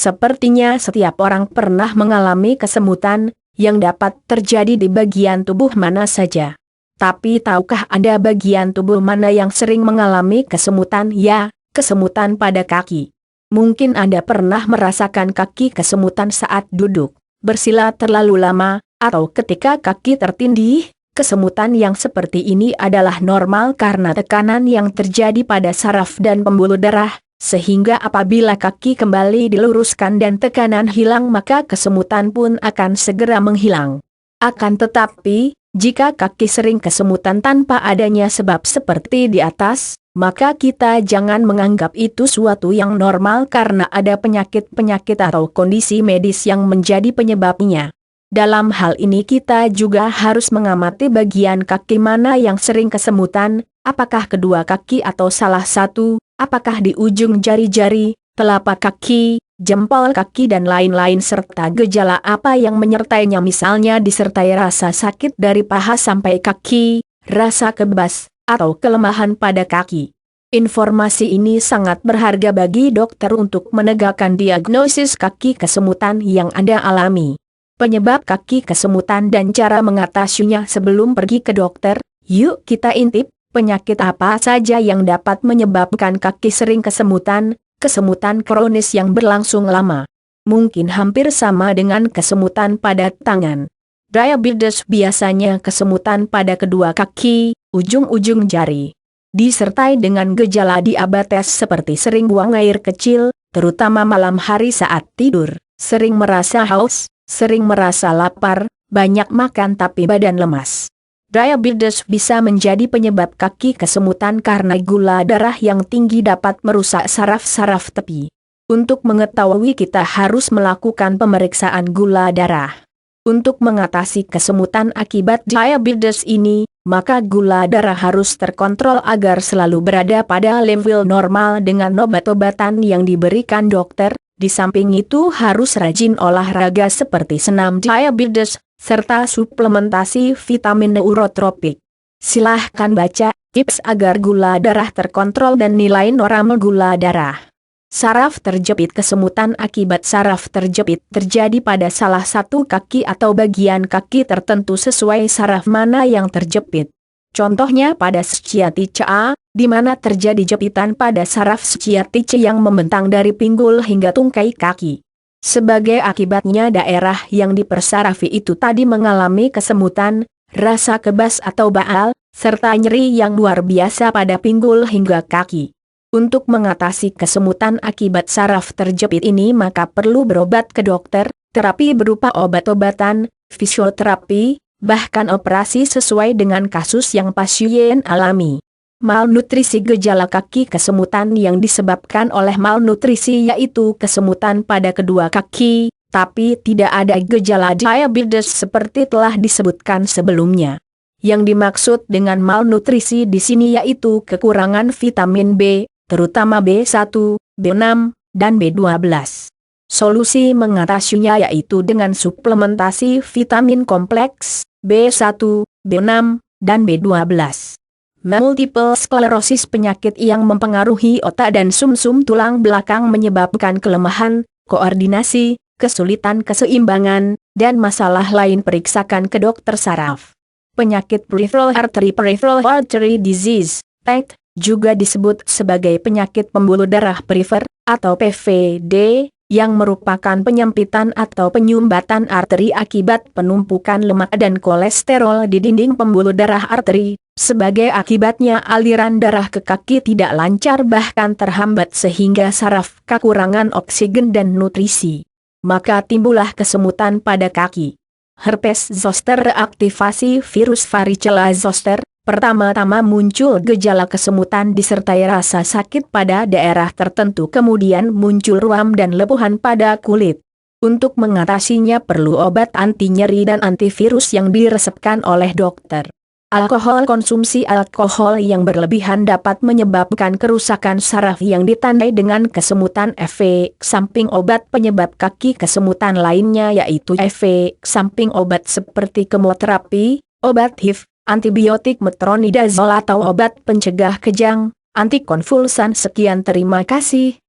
Sepertinya setiap orang pernah mengalami kesemutan, yang dapat terjadi di bagian tubuh mana saja. Tapi tahukah Anda bagian tubuh mana yang sering mengalami kesemutan? Ya, kesemutan pada kaki. Mungkin Anda pernah merasakan kaki kesemutan saat duduk, bersila terlalu lama, atau ketika kaki tertindih. Kesemutan yang seperti ini adalah normal karena tekanan yang terjadi pada saraf dan pembuluh darah, sehingga apabila kaki kembali diluruskan dan tekanan hilang maka kesemutan pun akan segera menghilang. Akan tetapi, jika kaki sering kesemutan tanpa adanya sebab seperti di atas, maka kita jangan menganggap itu suatu yang normal karena ada penyakit-penyakit atau kondisi medis yang menjadi penyebabnya. Dalam hal ini kita juga harus mengamati bagian kaki mana yang sering kesemutan, apakah kedua kaki atau salah satu, apakah di ujung jari-jari, telapak kaki, jempol kaki dan lain-lain serta gejala apa yang menyertainya, misalnya disertai rasa sakit dari paha sampai kaki, rasa kebas, atau kelemahan pada kaki. Informasi ini sangat berharga bagi dokter untuk menegakkan diagnosis kaki kesemutan yang Anda alami. Penyebab kaki kesemutan dan cara mengatasinya. Sebelum pergi ke dokter, yuk kita intip, penyakit apa saja yang dapat menyebabkan kaki sering kesemutan, kesemutan kronis yang berlangsung lama. Mungkin hampir sama dengan kesemutan pada tangan. Diabetes biasanya kesemutan pada kedua kaki, ujung-ujung jari. Disertai dengan gejala diabetes seperti sering buang air kecil, terutama malam hari saat tidur, sering merasa haus, sering merasa lapar, banyak makan tapi badan lemas. Diabetes bisa menjadi penyebab kaki kesemutan karena gula darah yang tinggi dapat merusak saraf-saraf tepi. Untuk mengetahui kita harus melakukan pemeriksaan gula darah. Untuk mengatasi kesemutan akibat diabetes ini, maka gula darah harus terkontrol agar selalu berada pada level normal dengan obat-obatan yang diberikan dokter. Di samping itu harus rajin olahraga seperti senam diabetes, serta suplementasi vitamin neurotropik. Silahkan baca tips agar gula darah terkontrol dan nilai normal gula darah. Saraf terjepit. Kesemutan akibat saraf terjepit terjadi pada salah satu kaki atau bagian kaki tertentu sesuai saraf mana yang terjepit. Contohnya pada sciatica, di mana terjadi jepitan pada saraf sciatica yang membentang dari pinggul hingga tungkai kaki. Sebagai akibatnya daerah yang dipersarafi itu tadi mengalami kesemutan, rasa kebas atau baal, serta nyeri yang luar biasa pada pinggul hingga kaki. Untuk mengatasi kesemutan akibat saraf terjepit ini maka perlu berobat ke dokter, terapi berupa obat-obatan, fisioterapi, bahkan operasi sesuai dengan kasus yang pasien alami. Malnutrisi. Gejala kaki kesemutan yang disebabkan oleh malnutrisi yaitu kesemutan pada kedua kaki, tapi tidak ada gejala diabetes seperti telah disebutkan sebelumnya. Yang dimaksud dengan malnutrisi di sini yaitu kekurangan vitamin B, terutama B1, B6, dan B12. Solusi mengatasinya yaitu dengan suplementasi vitamin kompleks, B1, B6, dan B12. Multiple sklerosis. Penyakit yang mempengaruhi otak dan sumsum tulang belakang menyebabkan kelemahan, koordinasi, kesulitan keseimbangan, dan masalah lain. Periksakan ke dokter saraf. Penyakit peripheral artery disease, PAD, juga disebut sebagai penyakit pembuluh darah perifer, atau PVD, yang merupakan penyempitan atau penyumbatan arteri akibat penumpukan lemak dan kolesterol di dinding pembuluh darah arteri. Sebagai akibatnya aliran darah ke kaki tidak lancar bahkan terhambat sehingga saraf kekurangan oksigen dan nutrisi. Maka timbullah kesemutan pada kaki. Herpes zoster. Reaktivasi virus varicella zoster. Pertama-tama muncul gejala kesemutan disertai rasa sakit pada daerah tertentu, kemudian muncul ruam dan lepuhan pada kulit. Untuk mengatasinya perlu obat anti nyeri dan antivirus yang diresepkan oleh dokter. Alkohol. Konsumsi alkohol yang berlebihan dapat menyebabkan kerusakan saraf yang ditandai dengan kesemutan. Efek samping obat penyebab kaki kesemutan lainnya yaitu efek samping obat seperti kemoterapi, obat HIV, antibiotik metronidazol atau obat pencegah kejang, antikonvulsan. Sekian, terima kasih.